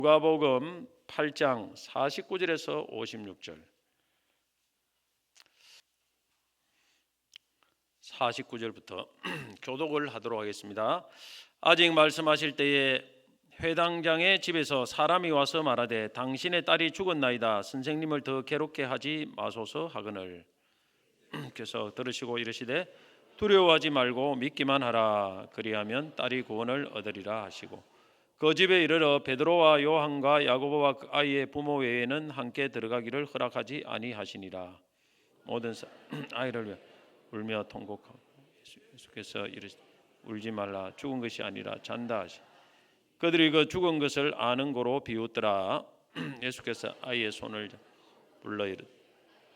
누가복음 8장 49절에서 56절. 49절부터 교독을 하도록 하겠습니다. 아직 말씀하실 때에 회당장의 집에서 사람이 와서 말하되 당신의 딸이 죽었나이다. 선생님을 더 괴롭게 하지 마소서 하거늘. 그래서 들으시고 이르시되 두려워하지 말고 믿기만 하라. 그리하면 딸이 구원을 얻으리라 하시고 그 집에 이르러 베드로와 요한과 야고보와 그 아이의 부모 외에는 함께 들어가기를 허락하지 아니하시니라. 모든 아이를 울며 통곡하고 예수께서 이르시되 울지 말라. 죽은 것이 아니라 잔다 하시. 그들이 그 죽은 것을 아는 고로 비웃더라. 예수께서 아이의 손을 불러 이르되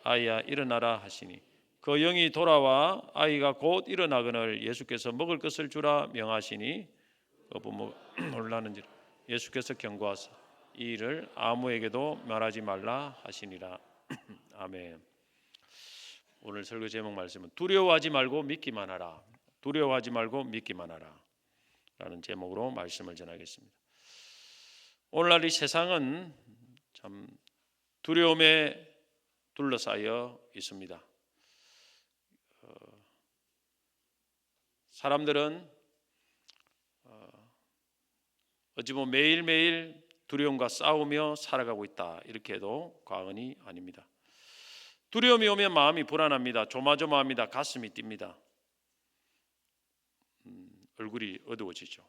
아이야 일어나라 하시니 그 영이 돌아와 아이가 곧 일어나거늘 예수께서 먹을 것을 주라 명하시니 그 부모가 놀라는지라. 예수께서 경고하사 이 일을 아무에게도 말하지 말라 하시니라. 아멘. 오늘 설교 제목 말씀은 두려워하지 말고 믿기만 하라. 두려워하지 말고 믿기만 하라 라는 제목으로 말씀을 전하겠습니다. 오늘날 이 세상은 참 두려움에 둘러싸여 있습니다. 사람들은 어찌 보면 매일매일 두려움과 싸우며 살아가고 있다. 이렇게 해도 과언이 아닙니다. 두려움이 오면 마음이 불안합니다. 조마조마합니다. 가슴이 뜁니다. 얼굴이 어두워지죠.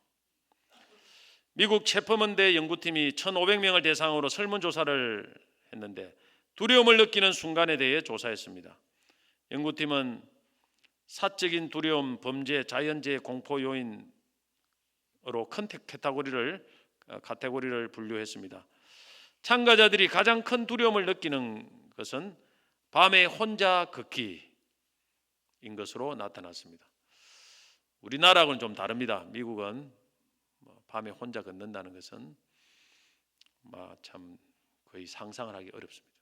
미국 체퍼먼대 연구팀이 1,500명을 대상으로 설문조사를 했는데 두려움을 느끼는 순간에 대해 조사했습니다. 연구팀은 사적인 두려움, 범죄, 자연재해, 공포 요인으로 큰 카테고리를 분류했습니다. 참가자들이 가장 큰 두려움을 느끼는 것은 밤에 혼자 걷기인 것으로 나타났습니다. 우리나라하고는 좀 다릅니다. 미국은 밤에 혼자 걷는다는 것은 참 거의 상상을 하기 어렵습니다.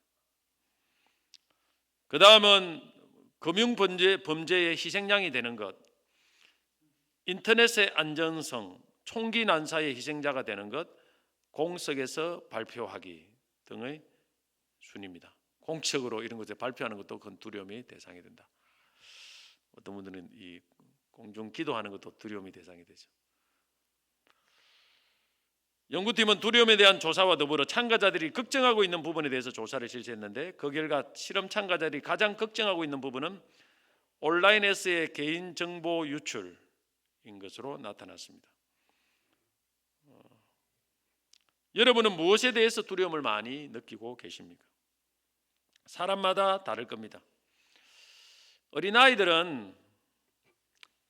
그 다음은 금융범죄의 희생양이 되는 것, 인터넷의 안전성, 총기 난사의 희생자가 되는 것, 공석에서 발표하기 등의 순입니다. 공적으로 이런 것을 발표하는 것도 큰 두려움의 대상이 된다. 어떤 분들은 이 공중 기도하는 것도 두려움의 대상이 되죠. 연구팀은 두려움에 대한 조사와 더불어 참가자들이 걱정하고 있는 부분에 대해서 조사를 실시했는데 그 결과 실험 참가자들이 가장 걱정하고 있는 부분은 온라인에서의 개인정보 유출인 것으로 나타났습니다. 여러분은 무엇에 대해서 두려움을 많이 느끼고 계십니까? 사람마다 다를 겁니다. 어린아이들은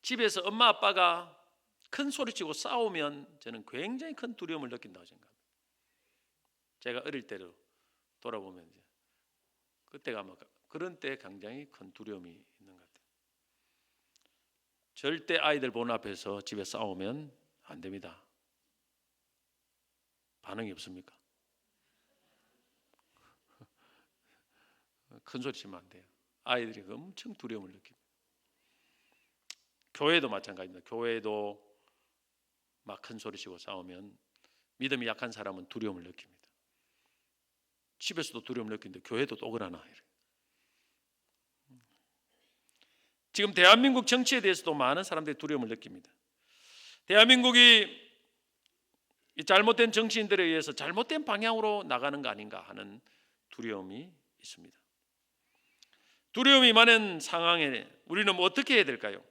집에서 엄마 아빠가 큰 소리치고 싸우면 저는 굉장히 큰 두려움을 느낀다고 생각합니다. 제가 어릴 때로 돌아보면 그때가 그런 때 굉장히 큰 두려움이 있는 것 같아요. 절대 아이들 보는 앞에서 집에 싸우면 안 됩니다. 반응이 없습니까? 큰 소리 치면 안 돼요. 아이들이 엄청 두려움을 느낍니다. 교회도 마찬가지입니다. 교회도 막 큰 소리 치고 싸우면 믿음이 약한 사람은 두려움을 느낍니다. 집에서도 두려움을 느끼는데 교회도 또 그러나. 지금 대한민국 정치에 대해서도 많은 사람들이 두려움을 느낍니다. 대한민국이 이 잘못된 정치인들에 의해서 잘못된 방향으로 나가는 거 아닌가 하는 두려움이 있습니다. 두려움이 많은 상황에 우리는 어떻게 해야 될까요?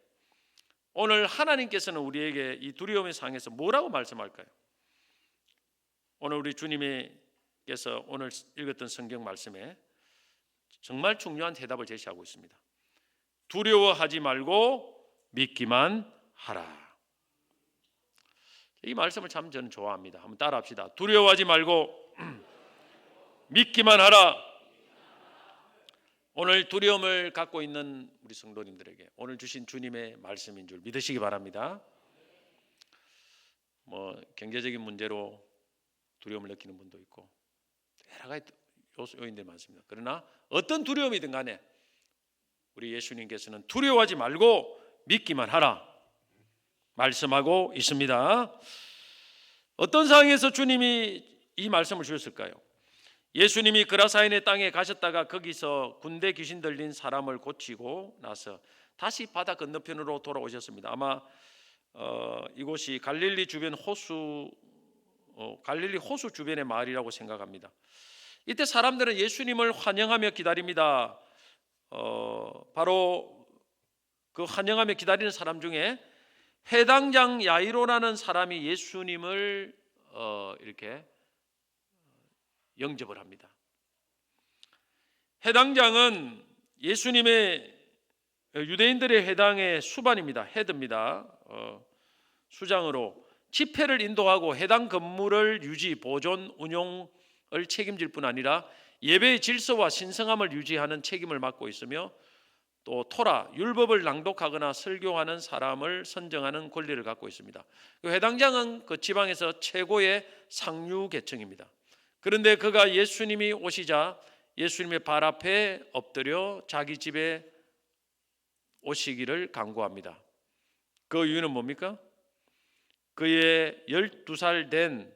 오늘 하나님께서는 우리에게 이 두려움의 상황에서 뭐라고 말씀할까요? 오늘 우리 주님께서 오늘 읽었던 성경 말씀에 정말 중요한 대답을 제시하고 있습니다. 두려워하지 말고 믿기만 하라. 이 말씀을 참 저는 좋아합니다. 한번 따라합시다. 두려워하지 말고 믿기만 하라. 오늘 두려움을 갖고 있는 우리 성도님들에게 오늘 주신 주님의 말씀인 줄 믿으시기 바랍니다. 경제적인 문제로 두려움을 느끼는 분도 있고 여러 가지 요인들이 많습니다. 그러나 어떤 두려움이든 간에 우리 예수님께서는 두려워하지 말고 믿기만 하라 말씀하고 있습니다. 어떤 상황에서 주님이 이 말씀을 주셨을까요? 예수님이 그라사인의 땅에 가셨다가 거기서 군대 귀신 들린 사람을 고치고 나서 다시 바다 건너편으로 돌아오셨습니다. 아마 이곳이 갈릴리 주변 갈릴리 호수 주변의 마을이라고 생각합니다. 이때 사람들은 예수님을 환영하며 기다립니다. 바로 그 환영하며 기다리는 사람 중에 회당장 야이로라는 사람이 예수님을 이렇게 영접을 합니다. 회당장은 예수님의 유대인들의 회당의 수반입니다. 헤드입니다. 수장으로 집회를 인도하고 해당 건물을 유지, 보존, 운용을 책임질 뿐 아니라 예배의 질서와 신성함을 유지하는 책임을 맡고 있으며 또 토라, 율법을 낭독하거나 설교하는 사람을 선정하는 권리를 갖고 있습니다. 회당장은 그 지방에서 최고의 상류 계층입니다. 그런데 그가 예수님이 오시자 예수님의 발 앞에 엎드려 자기 집에 오시기를 간구합니다. 그 이유는 뭡니까? 그의 12살 된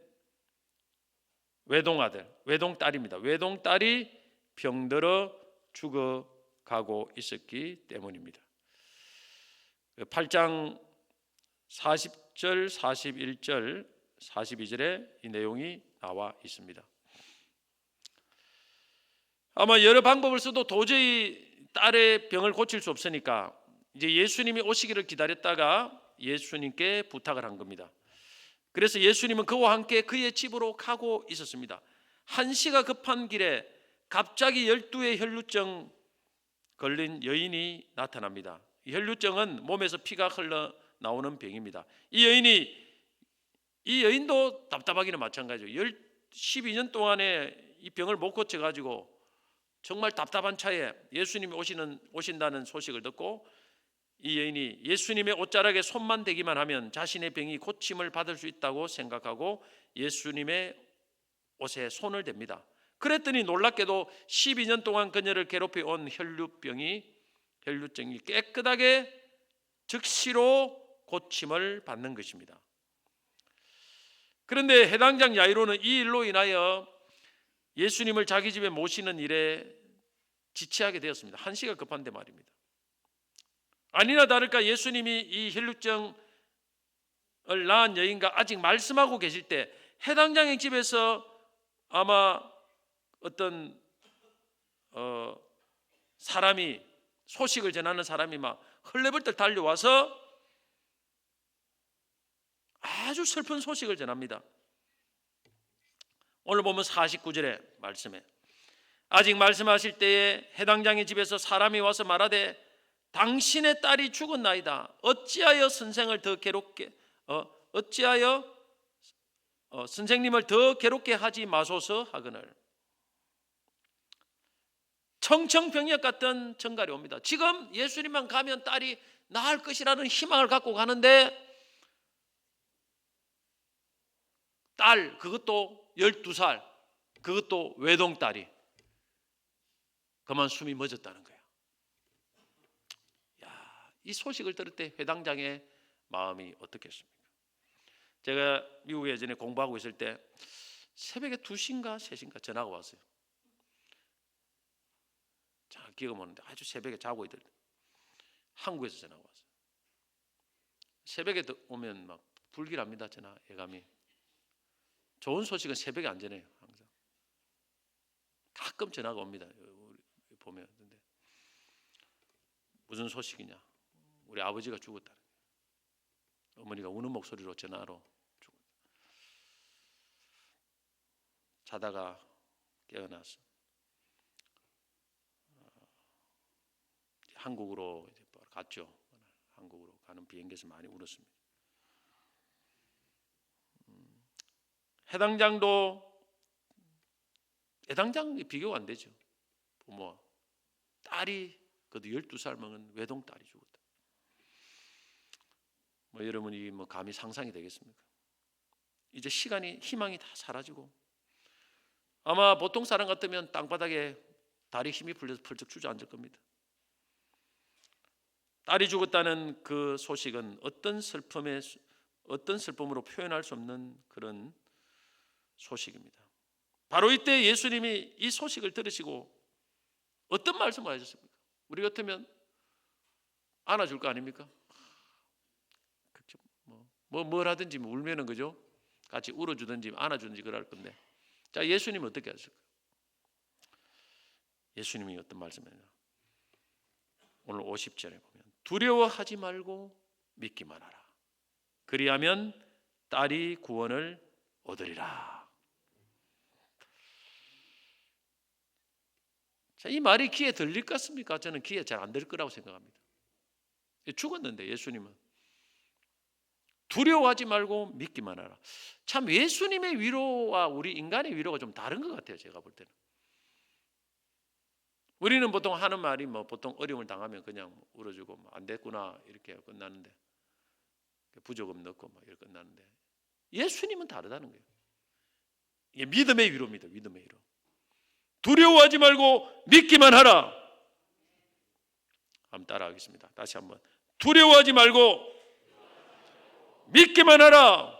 외동아들, 외동딸입니다. 외동딸이 병들어 죽어가고 있었기 때문입니다. 8장 40절, 41절, 42절에 이 내용이 나와 있습니다. 아마 여러 방법을 써도 도저히 딸의 병을 고칠 수 없으니까 이제 예수님이 오시기를 기다렸다가 예수님께 부탁을 한 겁니다. 그래서 예수님은 그와 함께 그의 집으로 가고 있었습니다. 한시가 급한 길에 갑자기 12의 혈루증 걸린 여인이 나타납니다. 이 혈루증은 몸에서 피가 흘러나오는 병입니다. 이 여인도 답답하기는 마찬가지예요. 12년 동안에 이 병을 못 고쳐가지고 정말 답답한 차에 예수님이 오신다는 소식을 듣고 이 여인이 예수님의 옷자락에 손만 대기만 하면 자신의 병이 고침을 받을 수 있다고 생각하고 예수님의 옷에 손을 댑니다. 그랬더니 놀랍게도 12년 동안 그녀를 괴롭혀 온 혈루증이 깨끗하게 즉시로 고침을 받는 것입니다. 그런데 해당장 야이로는 이 일로 인하여 예수님을 자기 집에 모시는 일에 지체하게 되었습니다. 한시가 급한데 말입니다. 아니나 다를까 예수님이 이 혈루증을 낳은 여인과 아직 말씀하고 계실 때 해당장의 집에서 아마 어떤 사람이 소식을 전하는 사람이 막 헐레벌떡 달려와서 아주 슬픈 소식을 전합니다. 오늘 보면 49절의 말씀에 아직 말씀하실 때에 해당장의 집에서 사람이 와서 말하되 당신의 딸이 죽었나이다. 어찌하여 선생을 더 괴롭게 선생님을 더 괴롭게 하지 마소서 하거늘. 청청병력 같은 전갈이 옵니다. 지금 예수님만 가면 딸이 나을 것이라는 희망을 갖고 가는데 딸, 그것도 12살, 그것도 외동딸이 그만 숨이 멎었다는 거예요. 이 소식을 들을 때 회당장의 마음이 어떻겠습니까? 제가 미국에 예전에 공부하고 있을 때 새벽에 2시인가 3시인가 전화가 왔어요. 자, 기억은 오는데 아주 새벽에 자고 있을 때 한국에서 전화가 왔어요. 새벽에 오면 막 불길합니다. 전화 예감이. 좋은 소식은 새벽에 안 전해요. 항상 가끔 전화가 옵니다. 보면. 근데 무슨 소식이냐? 우리 아버지가 죽었다. 어머니가 우는 목소리로 전화로 죽었다. 자다가 깨어나서 한국으로 이제 갔죠. 한국으로 가는 비행기에서 많이 울었습니다. 해당장이 비교가 안 되죠. 부모와 딸이 그래도 12살 먹은 외동딸이 죽었다. 여러분이 감히 상상이 되겠습니까? 이제 시간이 희망이 다 사라지고 아마 보통 사람 같으면 땅바닥에 다리 힘이 풀려서 펄쩍 주저앉을 겁니다. 딸이 죽었다는 그 소식은 어떤 슬픔으로 표현할 수 없는 그런 소식입니다. 바로 이때 예수님이 이 소식을 들으시고 어떤 말씀을 하셨습니까? 우리 같으면 안아줄 거 아닙니까? 뭘 하든지 울면은 그죠? 같이 울어주든지 안아주든지 그럴 건데, 자, 예수님은 어떻게 하실까요? 예수님이 어떤 말씀이냐? 오늘 50절에 보면 두려워하지 말고 믿기만 하라. 그리하면 딸이 구원을 얻으리라. 자, 이 말이 귀에 들릴 것 같습니까? 저는 귀에 잘 안 들릴 거라고 생각합니다. 죽었는데 예수님은 두려워하지 말고 믿기만 하라. 참 예수님의 위로와 우리 인간의 위로가 좀 다른 것 같아요. 제가 볼 때는. 우리는 보통 하는 말이 보통 어려움을 당하면 그냥 울어주고 안 됐구나 이렇게 끝나는데, 부조금 넣고 이렇게 끝나는데, 예수님은 다르다는 거예요. 이게 믿음의 위로입니다. 믿음의 위로. 두려워하지 말고 믿기만 하라. 한번 따라하겠습니다. 다시 한번. 두려워하지 말고 믿기만 하라.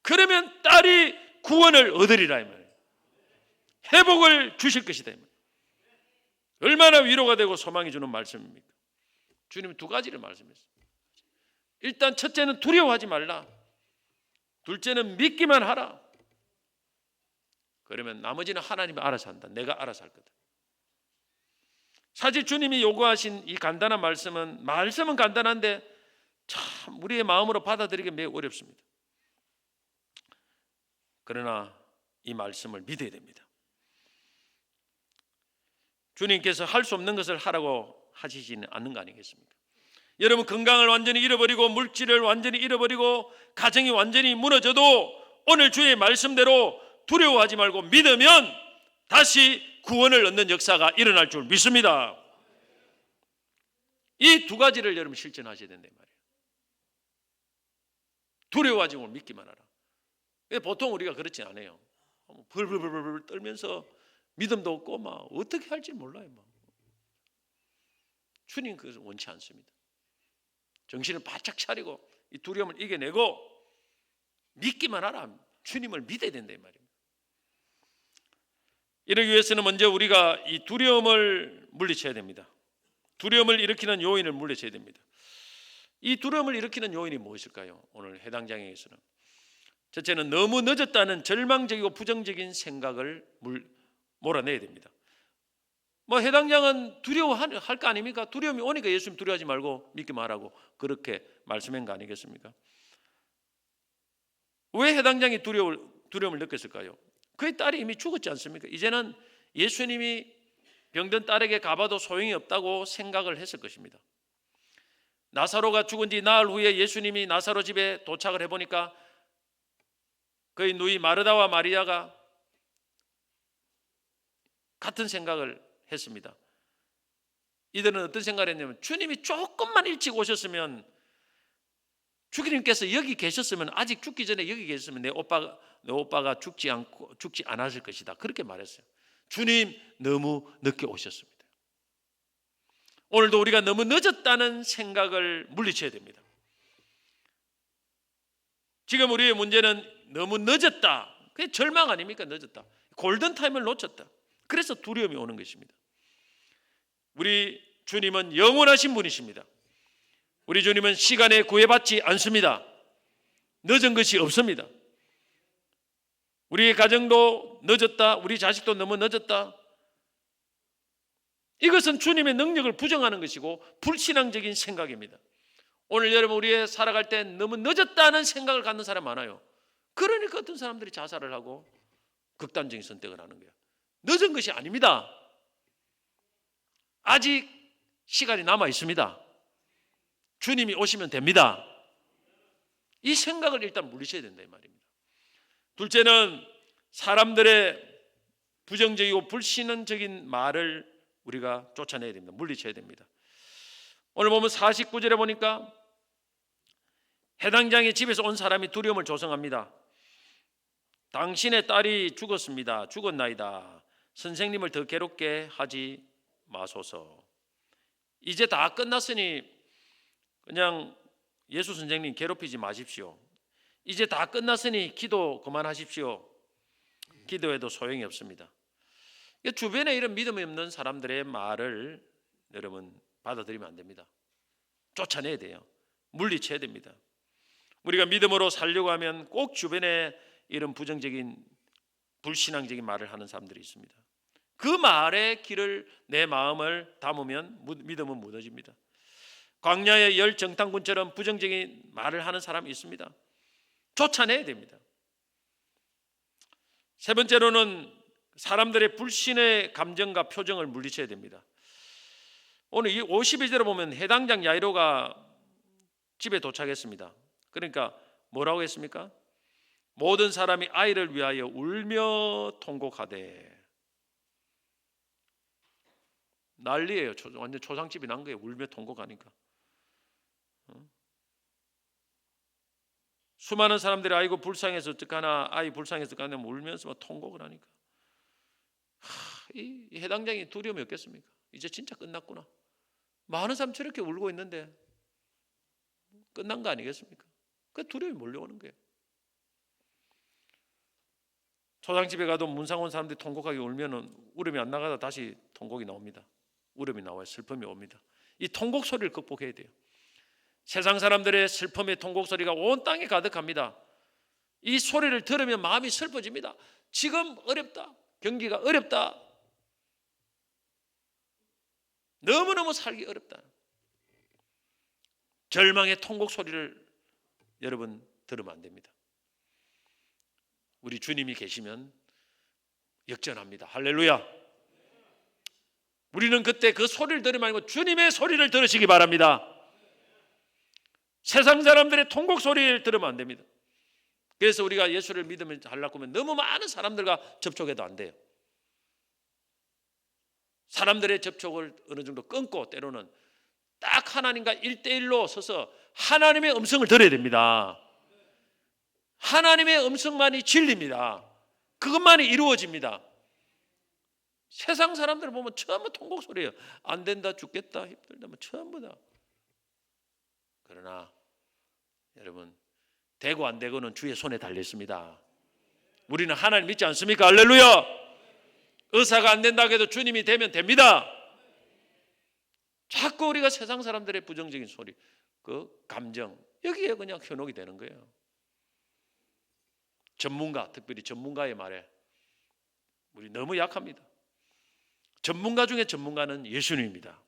그러면 딸이 구원을 얻으리라 이 말이에요. 회복을 주실 것이다 이 말이에요. 얼마나 위로가 되고 소망이 주는 말씀입니까? 주님은 두 가지를 말씀했어요. 일단 첫째는 두려워하지 말라. 둘째는 믿기만 하라. 그러면 나머지는 하나님이 알아서 한다. 내가 알아서 할 거다. 사실 주님이 요구하신 이 간단한 말씀은 간단한데 참 우리의 마음으로 받아들이기 매우 어렵습니다. 그러나 이 말씀을 믿어야 됩니다. 주님께서 할 수 없는 것을 하라고 하시지는 않는 거 아니겠습니까? 여러분 건강을 완전히 잃어버리고 물질을 완전히 잃어버리고 가정이 완전히 무너져도 오늘 주의 말씀대로 두려워하지 말고 믿으면 다시 구원을 얻는 역사가 일어날 줄 믿습니다. 이 두 가지를 여러분 실천하셔야 된단 말이에요. 두려워하지 말고 믿기만 하라. 보통 우리가 그렇지 않아요. 벌벌벌 떨면서 믿음도 없고 막 어떻게 할지 몰라요. 주님 그것을 원치 않습니다. 정신을 바짝 차리고 이 두려움을 이겨내고 믿기만 하라. 주님을 믿어야 된다 이 말입니다. 이러기 위해서는 먼저 우리가 이 두려움을 물리쳐야 됩니다. 두려움을 일으키는 요인을 물리쳐야 됩니다. 이 두려움을 일으키는 요인이 무엇일까요? 오늘 해당 장에서는 첫째는 너무 늦었다는 절망적이고 부정적인 생각을 몰아내야 됩니다. 해당 장은 두려워할 거 아닙니까? 두려움이 오니까 예수님 두려워하지 말고 믿기만 하라고 그렇게 말씀한 거 아니겠습니까? 왜 해당 장이 두려움을 느꼈을까요? 그의 딸이 이미 죽었지 않습니까? 이제는 예수님이 병든 딸에게 가봐도 소용이 없다고 생각을 했을 것입니다. 나사로가 죽은 지 나흘 후에 예수님이 나사로 집에 도착을 해보니까 그의 누이 마르다와 마리아가 같은 생각을 했습니다. 이들은 어떤 생각을 했냐면 주님이 조금만 일찍 오셨으면, 주님께서 여기 계셨으면, 아직 죽기 전에 여기 계셨으면 내 오빠가 죽지 않았을 것이다. 그렇게 말했어요. 주님 너무 늦게 오셨습니다. 오늘도 우리가 너무 늦었다는 생각을 물리쳐야 됩니다. 지금 우리의 문제는 너무 늦었다. 그게 절망 아닙니까? 늦었다. 골든타임을 놓쳤다. 그래서 두려움이 오는 것입니다. 우리 주님은 영원하신 분이십니다. 우리 주님은 시간에 구애받지 않습니다. 늦은 것이 없습니다. 우리의 가정도 늦었다. 우리 자식도 너무 늦었다. 이것은 주님의 능력을 부정하는 것이고 불신앙적인 생각입니다. 오늘 여러분 우리의 살아갈 때 너무 늦었다는 생각을 갖는 사람 많아요. 그러니까 어떤 사람들이 자살을 하고 극단적인 선택을 하는 거예요. 늦은 것이 아닙니다. 아직 시간이 남아 있습니다. 주님이 오시면 됩니다. 이 생각을 일단 물리셔야 된다 이 말입니다. 둘째는 사람들의 부정적이고 불신앙적인 말을 우리가 쫓아내야 됩니다. 물리쳐야 됩니다. 오늘 보면 49절에 보니까 해당 장의 집에서 온 사람이 두려움을 조성합니다. 당신의 딸이 죽었습니다. 죽었나이다. 선생님을 더 괴롭게 하지 마소서. 이제 다 끝났으니 그냥 예수 선생님 괴롭히지 마십시오. 이제 다 끝났으니 기도 그만하십시오. 기도해도 소용이 없습니다. 주변에 이런 믿음이 없는 사람들의 말을 여러분 받아들이면 안 됩니다. 쫓아내야 돼요. 물리쳐야 됩니다. 우리가 믿음으로 살려고 하면 꼭 주변에 이런 부정적인 불신앙적인 말을 하는 사람들이 있습니다. 그 말에 길을 내 마음을 담으면 믿음은 무너집니다. 광야의 열 정탐꾼처럼 부정적인 말을 하는 사람이 있습니다. 쫓아내야 됩니다. 세 번째로는 사람들의 불신의 감정과 표정을 물리쳐야 됩니다. 오늘 이 52절에 보면 해당장 야이로가 집에 도착했습니다. 그러니까 뭐라고 했습니까? 모든 사람이 아이를 위하여 울며 통곡하되. 난리예요. 완전 초상집이 난 거예요. 울며 통곡하니까. 수많은 사람들이 아이고 불쌍해서 어떡하나, 아이 불쌍해서 어떡하나 울면서 막 통곡을 하니까 이 해당장이 두려움이 없겠습니까? 이제 진짜 끝났구나. 많은 사람 저렇게 울고 있는데 끝난 거 아니겠습니까? 그 두려움이 몰려오는 거예요. 초상집에 가도 문상 온 사람들이 통곡하게 울면은 울음이 안 나가다 다시 통곡이 나옵니다. 울음이 나와요. 슬픔이 옵니다. 이 통곡 소리를 극복해야 돼요. 세상 사람들의 슬픔의 통곡 소리가 온 땅에 가득합니다. 이 소리를 들으면 마음이 슬퍼집니다. 지금 어렵다. 경기가 어렵다. 너무너무 살기 어렵다. 절망의 통곡 소리를 여러분 들으면 안 됩니다. 우리 주님이 계시면 역전합니다. 할렐루야. 우리는 그때 그 소리를 들으면 아니고 주님의 소리를 들으시기 바랍니다. 세상 사람들의 통곡 소리를 들으면 안 됩니다. 그래서 우리가 예수를 믿으면 하려고 하면 너무 많은 사람들과 접촉해도 안 돼요. 사람들의 접촉을 어느 정도 끊고 때로는 딱 하나님과 1대1로 서서 하나님의 음성을 들어야 됩니다. 하나님의 음성만이 진리입니다. 그것만이 이루어집니다. 세상 사람들을 보면 전부 통곡 소리예요. 안 된다, 죽겠다, 힘들다, 뭐 전부 다. 그러나 여러분, 되고 안 되고는 주의 손에 달려 있습니다. 우리는 하나님 믿지 않습니까? 할렐루야. 의사가 안 된다고 해도 주님이 되면 됩니다. 자꾸 우리가 세상 사람들의 부정적인 소리, 그 감정, 여기에 그냥 현혹이 되는 거예요. 전문가, 특별히 전문가의 말에 우리 너무 약합니다. 전문가 중에 전문가는 예수님입니다.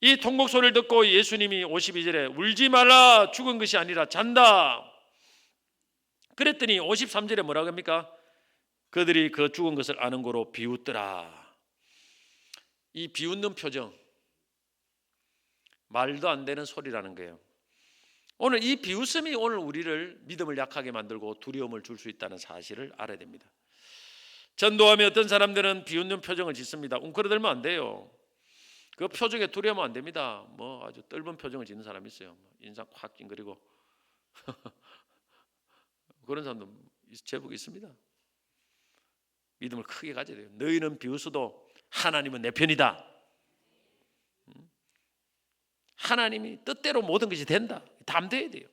이 통곡 소리를 듣고 예수님이 52절에 울지 말라, 죽은 것이 아니라 잔다. 그랬더니 53절에 뭐라고 합니까? 그들이 그 죽은 것을 아는 거로 비웃더라. 이 비웃는 표정, 말도 안 되는 소리라는 거예요. 오늘 이 비웃음이 오늘 우리를 믿음을 약하게 만들고 두려움을 줄 수 있다는 사실을 알아야 됩니다. 전도하며 어떤 사람들은 비웃는 표정을 짓습니다. 웅크러들면 안 돼요. 그 표정에 두려우면 안 됩니다. 뭐 아주 떫은 표정을 짓는 사람이 있어요. 인상 확 찡그리고 그런 사람도 제법 있습니다. 믿음을 크게 가져야 돼요. 너희는 비웃어도 하나님은 내 편이다. 하나님이 뜻대로 모든 것이 된다. 담대해야 돼요.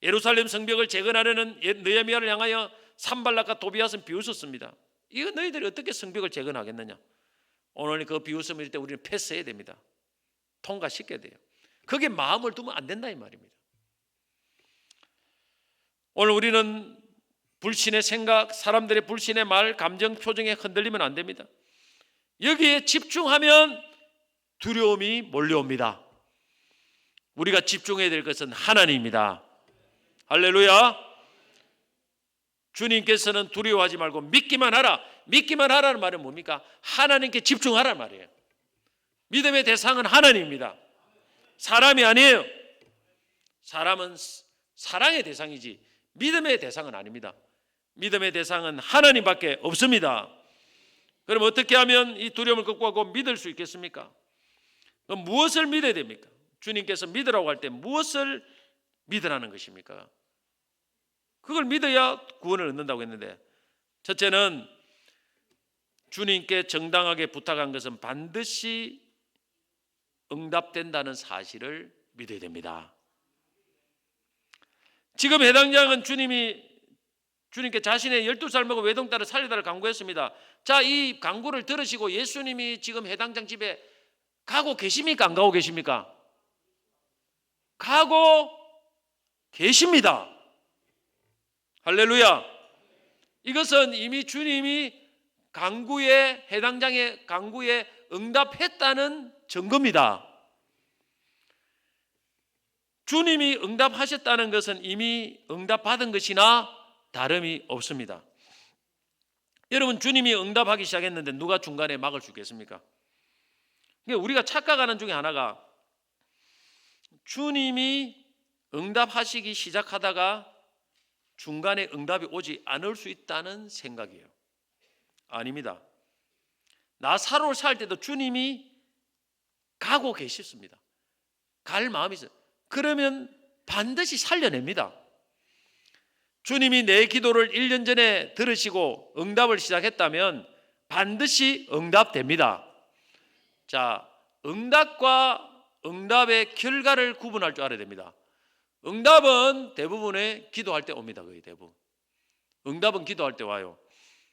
예루살렘 성벽을 재건하려는 느헤미야를 향하여 산발락과 도비앗은 비웃었습니다. 이거 너희들이 어떻게 성벽을 재건하겠느냐. 오늘 그 비웃음일 때 우리는 패스해야 됩니다. 통과시켜야 돼요. 거기에 마음을 두면 안 된다 이 말입니다. 오늘 우리는 불신의 생각, 사람들의 불신의 말, 감정, 표정에 흔들리면 안 됩니다. 여기에 집중하면 두려움이 몰려옵니다. 우리가 집중해야 될 것은 하나님입니다. 할렐루야. 주님께서는 두려워하지 말고 믿기만 하라. 믿기만 하라는 말은 뭡니까? 하나님께 집중하라는 말이에요. 믿음의 대상은 하나님입니다. 사람이 아니에요. 사람은 사랑의 대상이지 믿음의 대상은 아닙니다. 믿음의 대상은 하나님밖에 없습니다. 그럼 어떻게 하면 이 두려움을 극복하고 믿을 수 있겠습니까? 그럼 무엇을 믿어야 됩니까? 주님께서 믿으라고 할 때 무엇을 믿으라는 것입니까? 그걸 믿어야 구원을 얻는다고 했는데, 첫째는 주님께 정당하게 부탁한 것은 반드시 응답된다는 사실을 믿어야 됩니다. 지금 해당장은 주님께 자신의 12살 먹은 외동딸을 살려달라고 간구했습니다. 자, 이 간구를 들으시고 예수님이 지금 해당장 집에 가고 계십니까? 안 가고 계십니까? 가고 계십니다. 할렐루야. 이것은 이미 주님이 해당장의 간구에 응답했다는 증거입니다. 주님이 응답하셨다는 것은 이미 응답받은 것이나 다름이 없습니다. 여러분, 주님이 응답하기 시작했는데 누가 중간에 막을 수 있겠습니까? 우리가 착각하는 중에 하나가 주님이 응답하시기 시작하다가 중간에 응답이 오지 않을 수 있다는 생각이에요. 아닙니다. 나사로를 살 때도 주님이 가고 계셨습니다. 갈 마음이 있어요. 그러면 반드시 살려냅니다. 주님이 내 기도를 1년 전에 들으시고 응답을 시작했다면 반드시 응답됩니다. 자, 응답과 응답의 결과를 구분할 줄 알아야 됩니다. 응답은 대부분의 기도할 때 옵니다. 거의 대부분. 응답은 기도할 때 와요.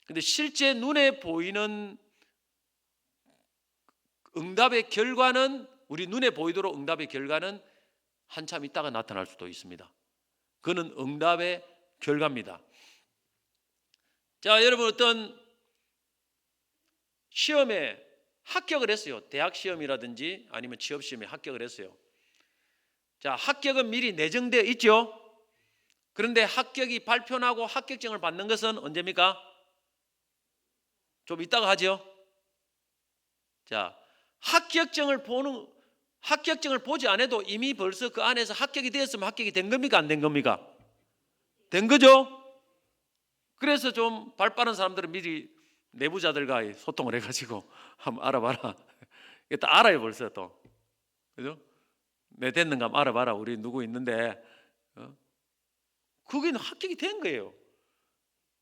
근데 실제 눈에 보이는 응답의 결과는, 우리 눈에 보이도록 응답의 결과는 한참 있다가 나타날 수도 있습니다. 그는 응답의 결과입니다. 자, 여러분, 어떤 시험에 합격을 했어요. 대학 시험이라든지 아니면 취업 시험에 합격을 했어요. 자, 합격은 미리 내정되어 있죠. 그런데 합격이 발표나고 합격증을 받는 것은 언제입니까? 좀 이따가 하죠. 자, 합격증을 보지 않아도 이미 벌써 그 안에서 합격이 되었으면 합격이 된 겁니까? 안 된 겁니까? 된 거죠. 그래서 좀 발 빠른 사람들은 미리 내부자들과 소통을 해가지고 한번 알아봐라. 또 알아요 벌써 또. 그죠? 내 됐는가 한번 알아봐라. 우리 누구 있는데. 그게 합격이 된 거예요.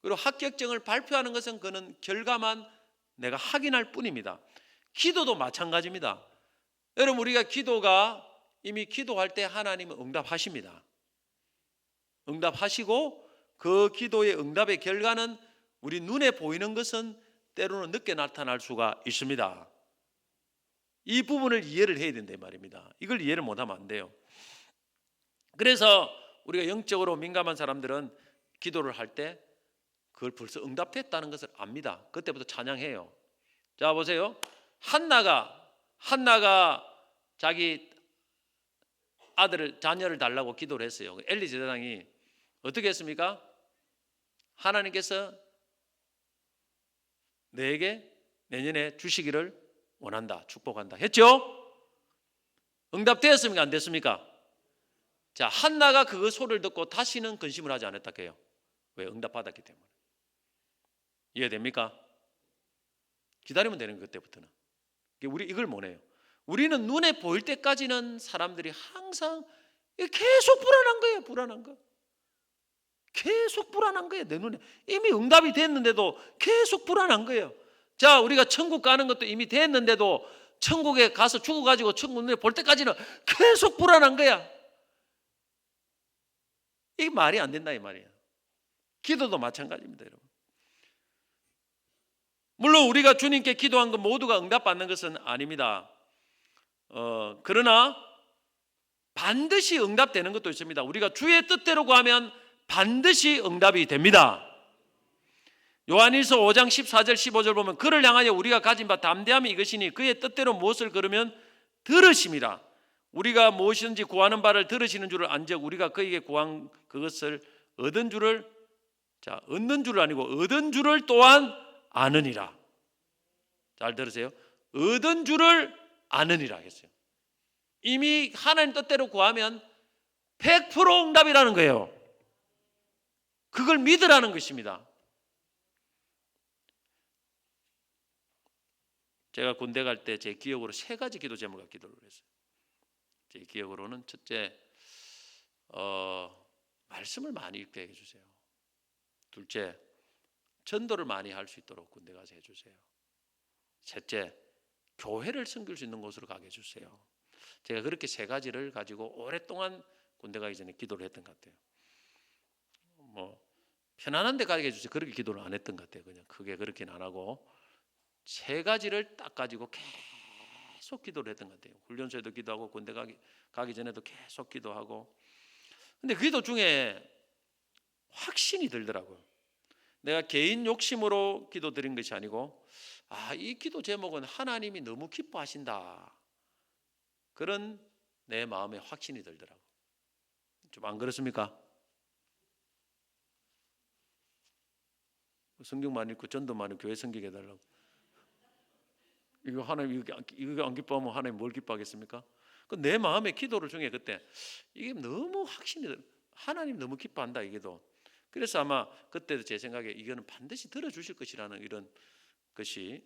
그리고 합격증을 발표하는 것은 그는 결과만 내가 확인할 뿐입니다. 기도도 마찬가지입니다. 여러분, 우리가 이미 기도할 때 하나님은 응답하십니다. 응답하시고 그 기도의 응답의 결과는 우리 눈에 보이는 것은 때로는 늦게 나타날 수가 있습니다. 이 부분을 이해를 해야 된단 말입니다. 이걸 이해를 못하면 안 돼요. 그래서 우리가 영적으로 민감한 사람들은 기도를 할 때 그걸 벌써 응답됐다는 것을 압니다. 그때부터 찬양해요. 자, 보세요. 한나가 자기 자녀를 달라고 기도를 했어요. 엘리 제사장이 어떻게 했습니까? 하나님께서 내게 내년에 주시기를 원한다, 축복한다 했죠? 응답되었습니까? 안 됐습니까? 자, 한나가 그 소리를 듣고 다시는 근심을 하지 않았다 해요. 왜? 응답받았기 때문에. 이해됩니까? 기다리면 되는 것 그때부터는. 우리 이걸 못해요. 우리는 눈에 보일 때까지는 사람들이 항상 계속 불안한 거예요. 불안한 거. 계속 불안한 거예요. 내 눈에 이미 응답이 됐는데도 계속 불안한 거예요. 자, 우리가 천국 가는 것도 이미 됐는데도 천국에 가서 죽어가지고 천국 눈에 볼 때까지는 계속 불안한 거야. 이게 말이 안 된다 이 말이에요. 기도도 마찬가지입니다, 여러분. 물론 우리가 주님께 기도한 것 모두가 응답받는 것은 아닙니다. 그러나 반드시 응답되는 것도 있습니다. 우리가 주의 뜻대로 구하면 반드시 응답이 됩니다. 요한일서 5장 14절 15절 보면 그를 향하여 우리가 가진 바 담대함이 이것이니 그의 뜻대로 무엇을 걸으면 들으심이라. 우리가 무엇이든지 구하는 바를 들으시는 줄을 안즉 우리가 그에게 구한 그것을 얻은 줄을, 자, 얻는 줄을 아니고 얻은 줄을 또한 아느니라. 잘 들으세요. 얻은 줄을 아느니라 했어요. 이미 하나님 뜻대로 구하면 100% 응답이라는 거예요. 그걸 믿으라는 것입니다. 제가 군대 갈 때 제 기억으로 3가지 기도 제목을 기도를 했어요. 제 기억으로는 첫째, 말씀을 많이 읽게 해주세요. 둘째, 전도를 많이 할 수 있도록 군대 가서 해주세요. 셋째, 교회를 섬길 수 있는 곳으로 가게 해주세요. 제가 그렇게 3가지를 가지고 오랫동안 군대 가기 전에 기도를 했던 것 같아요. 뭐 편안한 데 가게 해주세요. 그렇게 기도를 안 했던 것 같아요. 그냥 크게 그렇게는 안 하고 세 가지를 딱 가지고 계속 기도를 했던 것 같아요. 훈련소에도 기도하고 군대 가기 전에도 계속 기도하고. 근데 그 기도 중에 확신이 들더라고요. 내가 개인 욕심으로 기도 드린 것이 아니고 이 기도 제목은 하나님이 너무 기뻐하신다. 그런 내 마음에 확신이 들더라고요. 좀 안 그렇습니까? 성경만 읽고 전도만 읽고 교회 성경에 해달라고. 이거 하나님 이거 안 기뻐하면 하나님 뭘 기뻐하겠습니까? 내 마음의 기도를 중에 그때 이게 너무 확신이 하나님 너무 기뻐한다 이게도. 그래서 아마 그때도 제 생각에 이거는 반드시 들어주실 것이라는 이런 것이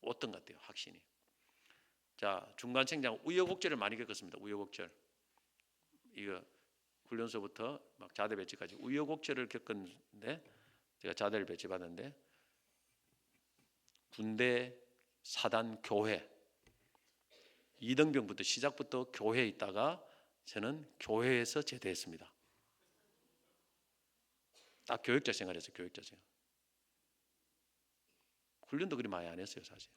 어떤 것 같아요. 확신이. 자, 중간생장 우여곡절을 많이 겪었습니다. 우여곡절. 이거 훈련소부터 막 자대 배치까지 우여곡절을 겪었는데 제가 자대를 배치받았는데 군대 사단 교회 이등병부터 시작부터 교회에 있다가 저는 교회에서 제대했습니다. 딱 교육자 생활에서 교육자 생활. 훈련도 그리 많이 안 했어요 사실.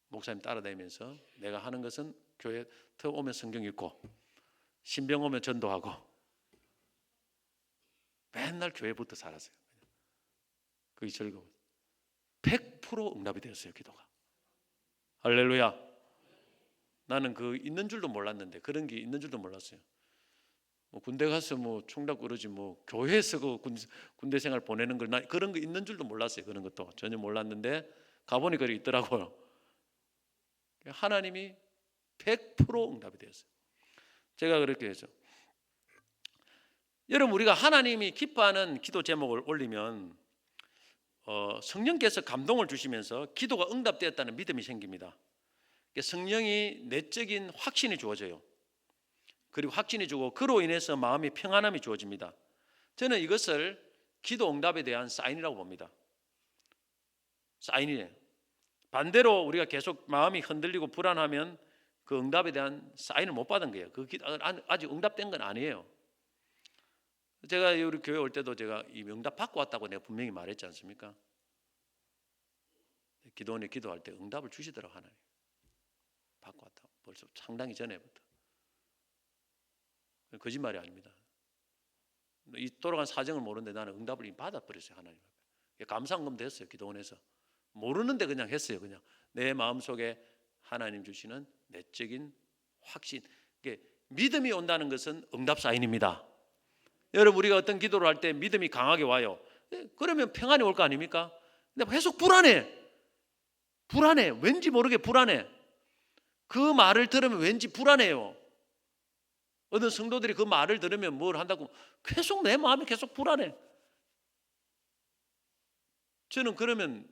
목사님 따라다니면서 내가 하는 것은 교회 터 오면 성경 읽고 신병 오면 전도하고 맨날 교회부터 살았어요. 그게 즐거워. 100% 응답이 되었어요 기도가. 할렐루야. 나는 그 있는 줄도 몰랐는데 그런 게 있는 줄도 몰랐어요. 뭐 군대 가서 뭐 총답 그러지 뭐 교회에서 그 군대 생활 보내는 걸 나 그런 거 있는 줄도 몰랐어요. 그런 것도 전혀 몰랐는데 가보니까 그게 있더라고요. 하나님이 100% 응답이 되었어요. 제가 그렇게 해서 여러분 우리가 하나님이 기뻐하는 기도 제목을 올리면 성령께서 감동을 주시면서 기도가 응답되었다는 믿음이 생깁니다. 성령이 내적인 확신이 주어져요. 그리고 확신이 주고 그로 인해서 마음이 평안함이 주어집니다. 저는 이것을 기도 응답에 대한 사인이라고 봅니다. 사인이에요. 반대로 우리가 계속 마음이 흔들리고 불안하면 그 응답에 대한 사인을 못 받은 거예요. 그 아직 응답된 건 아니에요. 제가 우리 교회 올 때도 제가 이 응답 받고 왔다고 내가 분명히 말했지 않습니까? 기도원이 기도할 때 응답을 주시더라고 하나님. 받고 왔다고. 벌써 상당히 전에부터. 거짓말이 아닙니다. 이 돌아간 사정을 모르는데 나는 응답을 이미 받아버렸어요 하나님 앞에. 감사한금 됐어요 기도원에서. 모르는데 그냥 했어요. 그냥 내 마음속에 하나님 주시는 내적인 확신. 믿음이 온다는 것은 응답 사인입니다. 여러분 우리가 어떤 기도를 할 때 믿음이 강하게 와요. 그러면 평안이 올 거 아닙니까? 근데 계속 불안해. 왠지 모르게 불안해. 그 말을 들으면 왠지 불안해요. 어떤 성도들이 그 말을 들으면 뭘 한다고 계속 내 마음이 계속 불안해. 저는 그러면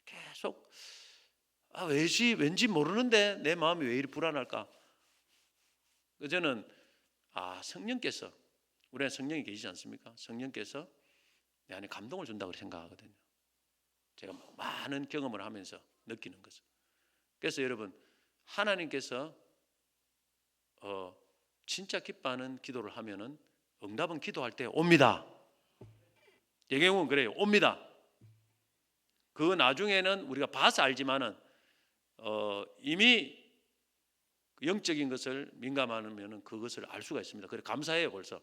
계속 왠지 모르는데 내 마음이 왜 이리 불안할까? 저는 성령께서 우리 안에 성령이 계시지 않습니까? 성령께서 내 안에 감동을 준다고 생각하거든요. 제가 많은 경험을 하면서 느끼는 것을. 그래서 여러분 하나님께서 진짜 기뻐하는 기도를 하면은 응답은 기도할 때 옵니다. 예경은 그래요. 옵니다. 그 나중에는 우리가 봐서 알지만은 이미 영적인 것을 민감하면은 그것을 알 수가 있습니다. 그래 감사해요 벌써.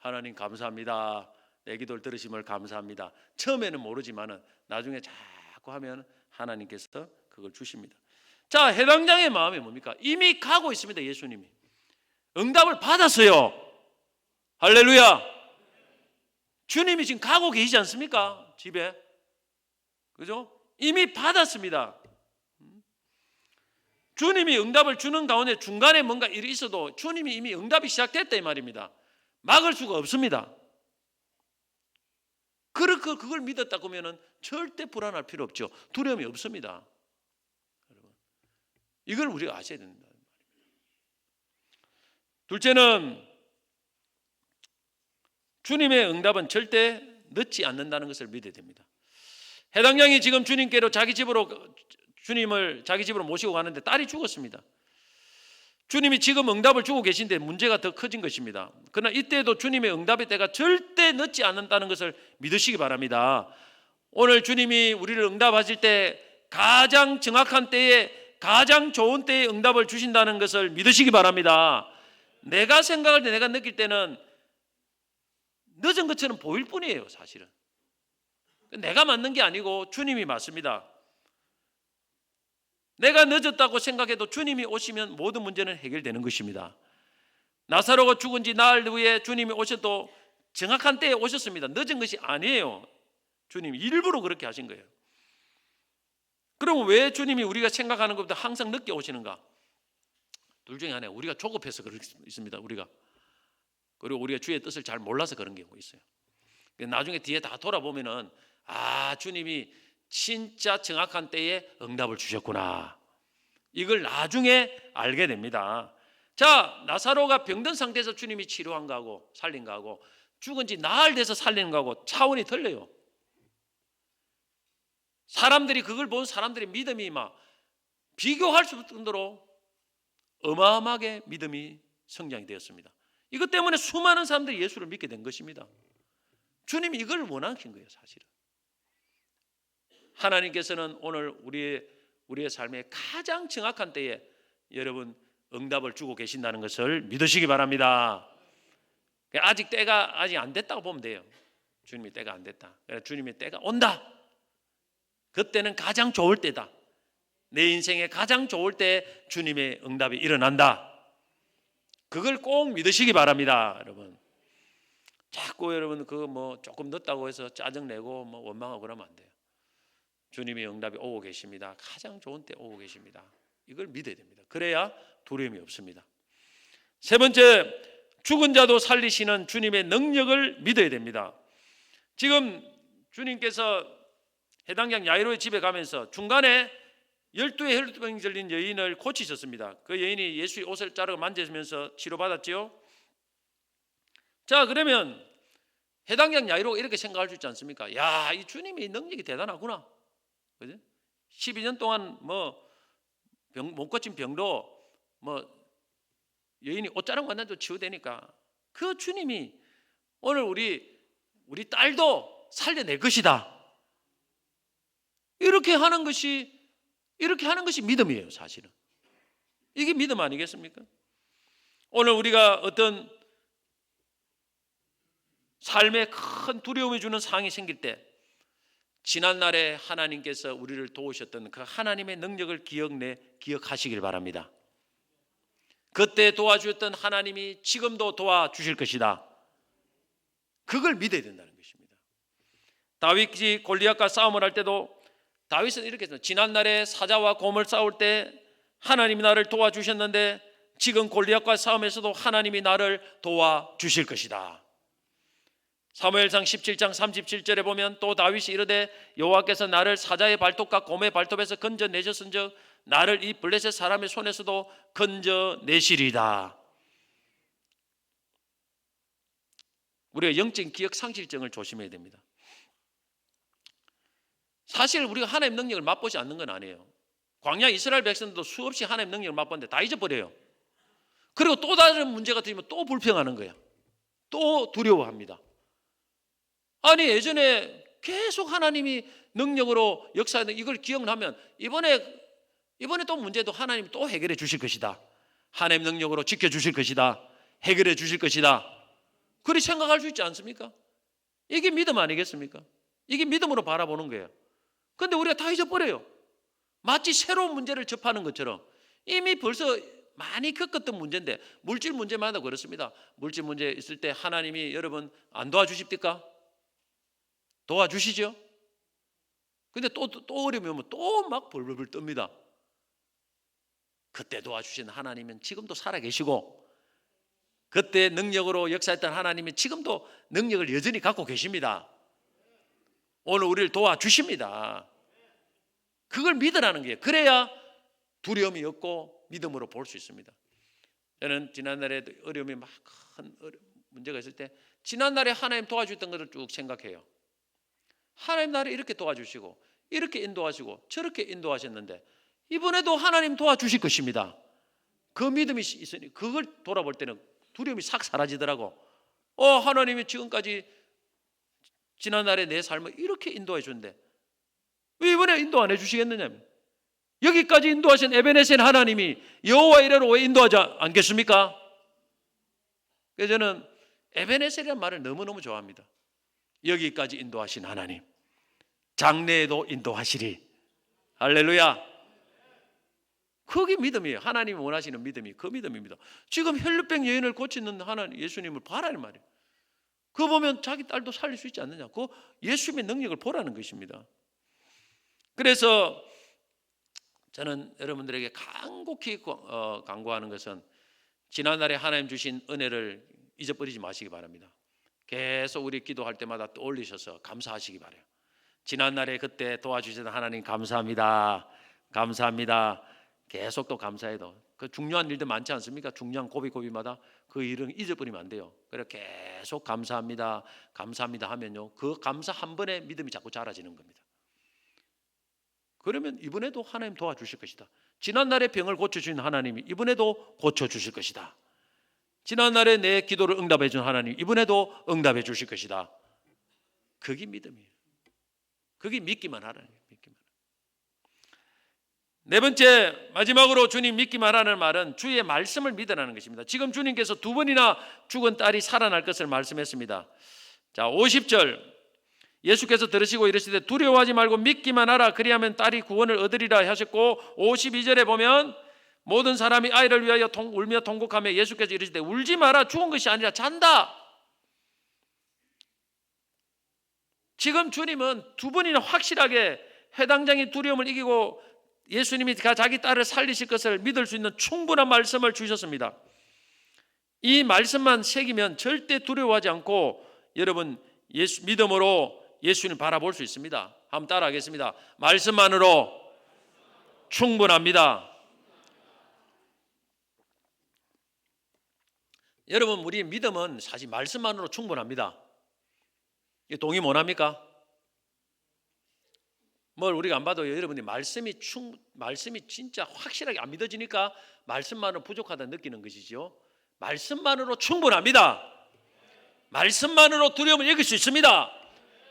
하나님 감사합니다. 내 기도를 들으심을 감사합니다. 처음에는 모르지만은 나중에 자꾸 하면 하나님께서 그걸 주십니다. 자, 해당장의 마음이 뭡니까? 이미 가고 있습니다. 예수님이 응답을 받았어요. 할렐루야. 주님이 지금 가고 계시지 않습니까? 집에. 그죠? 이미 받았습니다. 주님이 응답을 주는 가운데 중간에 뭔가 일이 있어도 주님이 이미 응답이 시작됐다 이 말입니다. 막을 수가 없습니다. 그걸 믿었다 그러면 절대 불안할 필요 없죠. 두려움이 없습니다. 여러분, 이걸 우리가 아셔야 된다. 둘째는 주님의 응답은 절대 늦지 않는다는 것을 믿어야 됩니다. 해당 양이 지금 주님께로 자기 집으로 모시고 가는데 딸이 죽었습니다. 주님이 지금 응답을 주고 계신데 문제가 더 커진 것입니다. 그러나 이때에도 주님의 응답의 때가 절대 늦지 않는다는 것을 믿으시기 바랍니다. 오늘 주님이 우리를 응답하실 때 가장 정확한 때에, 가장 좋은 때에 응답을 주신다는 것을 믿으시기 바랍니다. 내가 생각할 때, 내가 느낄 때는 늦은 것처럼 보일 뿐이에요. 사실은 내가 맞는 게 아니고 주님이 맞습니다. 내가 늦었다고 생각해도 주님이 오시면 모든 문제는 해결되는 것입니다. 나사로가 죽은 지 나흘 후에 주님이 오셔도 정확한 때에 오셨습니다. 늦은 것이 아니에요. 주님이 일부러 그렇게 하신 거예요. 그럼 왜 주님이 우리가 생각하는 것보다 항상 늦게 오시는가? 둘 중에 하나, 우리가 조급해서 그럴 수 있습니다. 그리고 우리가 주의 뜻을 잘 몰라서 그런 경우가 있어요. 나중에 뒤에 다 돌아보면은 주님이 진짜 정확한 때에 응답을 주셨구나, 이걸 나중에 알게 됩니다. 자, 나사로가 병든 상태에서 주님이 치료한 거하고 살린 거하고 죽은 지 나흘 돼서 살리는 거하고 차원이 틀려요. 사람들이, 그걸 본 사람들의 믿음이 막 비교할 수 없을 정도로 어마어마하게 믿음이 성장이 되었습니다. 이것 때문에 수많은 사람들이 예수를 믿게 된 것입니다. 주님이 이걸 원하신 거예요. 사실은 하나님께서는 오늘 우리의 삶에 가장 정확한 때에 여러분 응답을 주고 계신다는 것을 믿으시기 바랍니다. 아직 때가 아직 안 됐다고 보면 돼요. 주님이 때가 안 됐다. 주님의 때가 온다. 그때는 가장 좋을 때다. 내 인생에 가장 좋을 때 주님의 응답이 일어난다. 그걸 꼭 믿으시기 바랍니다, 여러분. 자꾸 여러분 조금 늦다고 해서 짜증내고 원망하고 그러면 안 돼요. 주님의 응답이 오고 계십니다. 가장 좋은 때 오고 계십니다. 이걸 믿어야 됩니다. 그래야 두려움이 없습니다. 세 번째, 죽은 자도 살리시는 주님의 능력을 믿어야 됩니다. 지금 주님께서 해당장 야이로의 집에 가면서 중간에 12의 혈루병이 들린 여인을 고치셨습니다. 그 여인이 예수의 옷을 자르고 만지면서 치료받았지요. 자, 그러면 해당장 야이로가 이렇게 생각할 수 있지 않습니까? 야, 이 주님의 능력이 대단하구나. 그죠? 12년 동안 못 고친 병도 여인이 옷 자르고 만나도 치유되니까 그 주님이 오늘 우리 딸도 살려낼 것이다. 이렇게 하는 것이 믿음이에요. 사실은 이게 믿음 아니겠습니까? 오늘 우리가 어떤 삶에 큰 두려움이 주는 상황이 생길 때 지난날에 하나님께서 우리를 도우셨던 그 하나님의 능력을 기억하시길 바랍니다. 그때 도와주셨던 하나님이 지금도 도와주실 것이다. 그걸 믿어야 된다는 것입니다. 다윗이 골리앗과 싸움을 할 때도 다윗은 이렇게 했어요. 지난날에 사자와 곰을 싸울 때 하나님이 나를 도와주셨는데 지금 골리앗과 싸움에서도 하나님이 나를 도와주실 것이다. 사무엘상 17장 37절에 보면 또 다윗이 이르되 여호와께서 나를 사자의 발톱과 곰의 발톱에서 건져내셨은즉 나를 이 블레셋 사람의 손에서도 건져내시리다. 우리가 영적인 기억 상실증을 조심해야 됩니다. 사실 우리가 하나님의 능력을 맛보지 않는 건 아니에요. 광야 이스라엘 백성들도 수없이 하나님의 능력을 맛봤는데 다 잊어버려요. 그리고 또 다른 문제가 들면 또 불평하는 거야. 또 두려워합니다. 아니, 예전에 계속 하나님이 능력으로 역사하는 이걸 기억하면 이번에 또 문제도 하나님이 또 해결해 주실 것이다. 하나님 능력으로 지켜주실 것이다. 해결해 주실 것이다. 그리 생각할 수 있지 않습니까? 이게 믿음 아니겠습니까? 이게 믿음으로 바라보는 거예요. 그런데 우리가 다 잊어버려요. 마치 새로운 문제를 접하는 것처럼 이미 벌써 많이 겪었던 문제인데, 물질 문제마다 그렇습니다. 물질 문제 있을 때 하나님이 여러분 안 도와주십니까? 도와주시죠. 근데 또 어려움이 오면 또 막 벌벌 뜹니다. 그때 도와주신 하나님은 지금도 살아계시고, 그때 능력으로 역사했던 하나님은 지금도 능력을 여전히 갖고 계십니다. 오늘 우리를 도와주십니다. 그걸 믿으라는 거예요. 그래야 두려움이 없고 믿음으로 볼 수 있습니다. 저는 지난날에 어려움이 막 큰 문제가 있을 때 지난날에 하나님 도와주셨던 것을 쭉 생각해요. 하나님 나를 이렇게 도와주시고 이렇게 인도하시고 저렇게 인도하셨는데 이번에도 하나님 도와주실 것입니다. 그 믿음이 있으니 그걸 돌아볼 때는 두려움이 싹 사라지더라고. 하나님이 지금까지 지난날의 내 삶을 이렇게 인도해 준대. 왜 이번에 인도 안 해주시겠느냐. 여기까지 인도하신 에베네셀 하나님이 여호와 이레로 왜 인도하지 않겠습니까? 그래서 저는 에베네셀이라는 말을 너무너무 좋아합니다. 여기까지 인도하신 하나님, 장래에도 인도하시리. 할렐루야. 그게 믿음이에요. 하나님이 원하시는 믿음이 그 믿음입니다. 지금 혈루병 여인을 고치는 하나님 예수님을 봐라는 말이에요. 그거 보면 자기 딸도 살릴 수 있지 않느냐. 그 예수님의 능력을 보라는 것입니다. 그래서 저는 여러분들에게 간곡히 강구하는 것은 지난날에 하나님 주신 은혜를 잊어버리지 마시기 바랍니다. 계속 우리 기도할 때마다 떠올리셔서 감사하시기 바라요. 지난날에 그때 도와주시던 하나님 감사합니다. 감사합니다. 계속 또 감사해도 그 중요한 일들 많지 않습니까? 중요한 고비고비마다 그 일은 잊어버리면 안 돼요. 그래 계속 감사합니다. 감사합니다 하면요, 그 감사 한 번에 믿음이 자꾸 자라지는 겁니다. 그러면 이번에도 하나님 도와주실 것이다. 지난날에 병을 고쳐주신 하나님이 이번에도 고쳐주실 것이다. 지난날에 내 기도를 응답해 준 하나님 이번에도 응답해 주실 것이다. 그게 믿음이에요. 그게 믿기만 하라는 거예요. 믿기만. 네 번째, 마지막으로 주님 믿기만 하는 말은 주의 말씀을 믿으라는 것입니다. 지금 주님께서 두 번이나 죽은 딸이 살아날 것을 말씀했습니다. 자, 50절 예수께서 들으시고 이르시되 두려워하지 말고 믿기만 하라. 그리하면 딸이 구원을 얻으리라 하셨고, 52절에 보면 모든 사람이 아이를 위하여 울며 통곡하며 예수께서 이르시되 울지 마라. 죽은 것이 아니라 잔다. 지금 주님은 두 번이나 확실하게 회당장의 두려움을 이기고 예수님이 자기 딸을 살리실 것을 믿을 수 있는 충분한 말씀을 주셨습니다. 이 말씀만 새기면 절대 두려워하지 않고 여러분 믿음으로 예수님 바라볼 수 있습니다. 한번 따라하겠습니다. 말씀만으로 충분합니다. 여러분, 우리 믿음은 사실 말씀만으로 충분합니다. 동의 못합니까? 뭘 우리가 안 봐도 여러분이 말씀이 진짜 확실하게 안 믿어지니까 말씀만으로 부족하다 느끼는 것이죠. 말씀만으로 충분합니다. 말씀만으로 두려움을 이길 수 있습니다.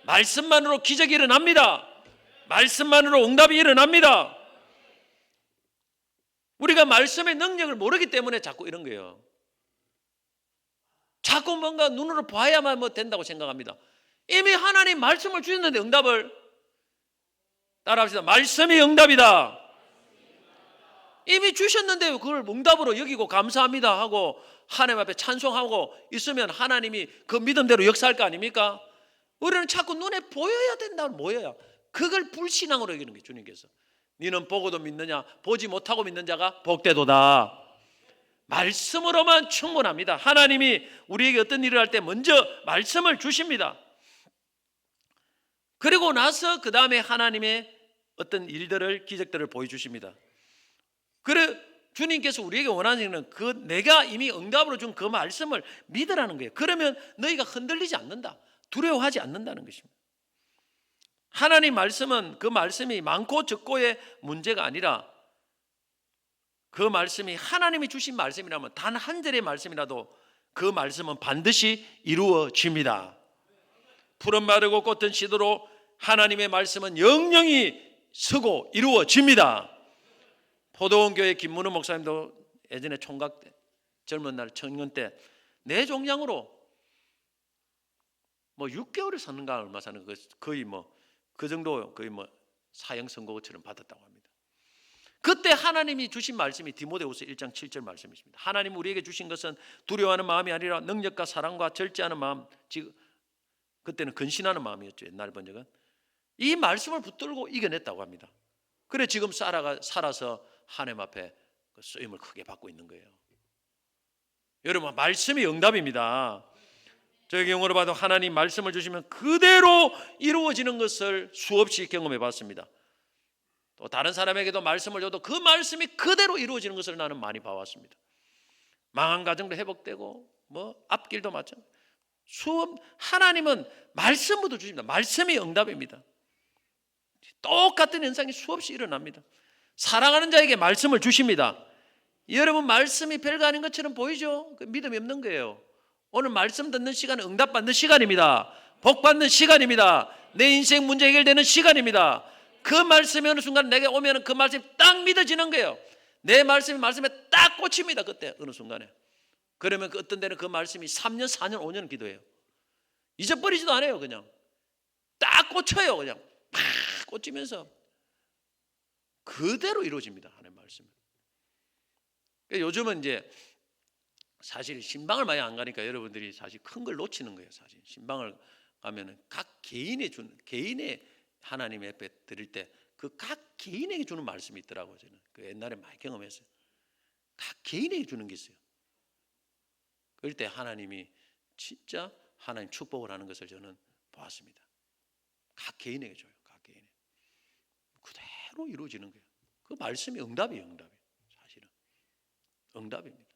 말씀만으로 기적이 일어납니다. 말씀만으로 응답이 일어납니다. 우리가 말씀의 능력을 모르기 때문에 자꾸 이런 거예요. 자꾸 뭔가 눈으로 봐야만 된다고 생각합니다. 이미 하나님 말씀을 주셨는데 응답을 따라합시다. 말씀이 응답이다. 이미 주셨는데 그걸 응답으로 여기고 감사합니다 하고 하나님 앞에 찬송하고 있으면 하나님이 그 믿음대로 역사할 거 아닙니까? 우리는 자꾸 눈에 보여야 된다고 모여야 그걸 불신앙으로 여기는 거예요. 주님께서 너는 보고도 믿느냐? 보지 못하고 믿는 자가 복되도다. 말씀으로만 충분합니다. 하나님이 우리에게 어떤 일을 할 때 먼저 말씀을 주십니다. 그리고 나서 그 다음에 하나님의 어떤 일들을 기적들을 보여주십니다. 그래 주님께서 우리에게 원하는 그 내가 이미 응답으로 준 그 말씀을 믿으라는 거예요. 그러면 너희가 흔들리지 않는다. 두려워하지 않는다는 것입니다. 하나님 말씀은 그 말씀이 많고 적고의 문제가 아니라 그 말씀이 하나님이 주신 말씀이라면 단 한 절의 말씀이라도 그 말씀은 반드시 이루어집니다. 푸른 마르고 꽃은 시도록 하나님의 말씀은 영영이 서고 이루어집니다. 포도원 교회 김문우 목사님도 예전에 총각 때 젊은 날 청년 때 내 종량으로 6개월을 사는가 얼마 사는 거의 그 정도 거의 사형 선고처럼 받았다고 합니다. 그때 하나님이 주신 말씀이 디모데후서 1장 7절 말씀이십니다. 하나님 우리에게 주신 것은 두려워하는 마음이 아니라 능력과 사랑과 절제하는 마음, 그때는 근신하는 마음이었죠. 옛날 번역은 이 말씀을 붙들고 이겨냈다고 합니다. 그래 지금 살아서 하나님 앞에 그 쓰임을 크게 받고 있는 거예요. 여러분 말씀이 응답입니다. 저의 경우로 봐도 하나님 말씀을 주시면 그대로 이루어지는 것을 수없이 경험해 봤습니다. 또 다른 사람에게도 말씀을 줘도 그 말씀이 그대로 이루어지는 것을 나는 많이 봐왔습니다. 망한 가정도 회복되고 앞길도 마찬가지. 하나님은 말씀부터 주십니다. 말씀이 응답입니다. 똑같은 현상이 수없이 일어납니다. 사랑하는 자에게 말씀을 주십니다. 여러분 말씀이 별거 아닌 것처럼 보이죠? 그 믿음이 없는 거예요. 오늘 말씀 듣는 시간은 응답받는 시간입니다. 복받는 시간입니다. 내 인생 문제 해결되는 시간입니다. 그 말씀이 어느 순간 내게 오면 그 말씀이 딱 믿어지는 거예요. 내 말씀이 말씀에 딱 꽂힙니다. 그때 어느 순간에. 그러면 어떤 데는 그 말씀이 3년 4년 5년 기도해요. 잊어버리지도 않아요. 그냥 딱 꽂혀요. 그냥 팍 꽂히면서 그대로 이루어집니다. 하나님 말씀은. 요즘은 이제 사실 신방을 많이 안 가니까 여러분들이 사실 큰 걸 놓치는 거예요. 사실 신방을 가면은 각 개인의 하나님 앞에 드릴 때 그 각 개인에게 주는 말씀이 있더라고요. 저는 그 옛날에 많이 경험했어요. 각 개인에게 주는 게 있어요. 그럴 때 하나님이 진짜 하나님 축복을 하는 것을 저는 보았습니다. 각 개인에게 줘요. 각 개인에 그대로 이루어지는 거예요. 그 말씀이 응답이에요. 응답이 사실은 응답입니다.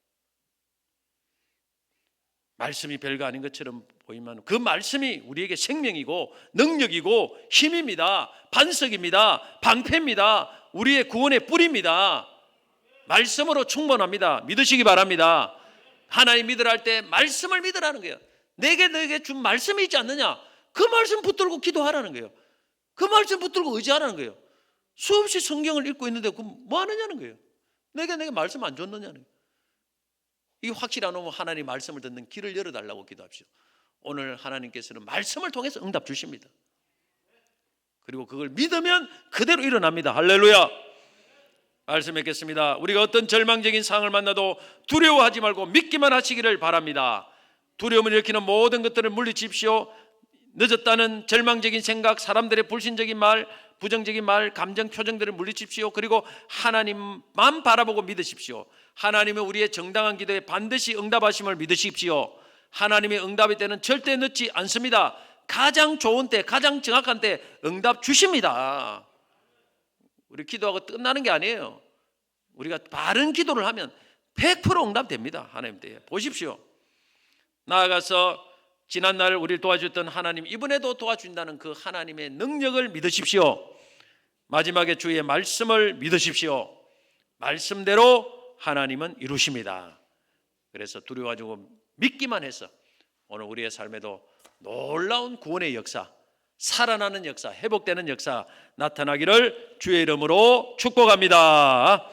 말씀이 별거 아닌 것처럼 보이면 그 말씀이 우리에게 생명이고 능력이고 힘입니다. 반석입니다. 방패입니다. 우리의 구원의 뿌리입니다. 말씀으로 충분합니다. 믿으시기 바랍니다. 하나님 믿으라 할 때 말씀을 믿으라는 거예요. 내게 준 말씀이 있지 않느냐? 그 말씀 붙들고 기도하라는 거예요. 그 말씀 붙들고 의지하라는 거예요. 수없이 성경을 읽고 있는데 뭐 하느냐는 거예요. 내게 말씀 안 줬느냐는 거예요. 이게 확실히 안 오면 하나님 말씀을 듣는 길을 열어달라고 기도합시다. 오늘 하나님께서는 말씀을 통해서 응답 주십니다. 그리고 그걸 믿으면 그대로 일어납니다. 할렐루야. 말씀 맺겠습니다. 우리가 어떤 절망적인 상황을 만나도 두려워하지 말고 믿기만 하시기를 바랍니다. 두려움을 일으키는 모든 것들을 물리칩시오. 늦었다는 절망적인 생각, 사람들의 불신적인 말, 부정적인 말, 감정, 표정들을 물리칩시오. 그리고 하나님만 바라보고 믿으십시오. 하나님은 우리의 정당한 기도에 반드시 응답하심을 믿으십시오. 하나님의 응답의 때는 절대 늦지 않습니다. 가장 좋은 때, 가장 정확한 때 응답 주십니다. 우리 기도하고 끝나는 게 아니에요. 우리가 바른 기도를 하면 100% 응답됩니다. 하나님 때에 보십시오. 나아가서 지난날 우리를 도와주셨던 하나님, 이번에도 도와준다는 그 하나님의 능력을 믿으십시오. 마지막에 주의 말씀을 믿으십시오. 말씀대로 하나님은 이루십니다. 그래서 두려워가지고 믿기만 해서 오늘 우리의 삶에도 놀라운 구원의 역사, 살아나는 역사, 회복되는 역사 나타나기를 주의 이름으로 축복합니다.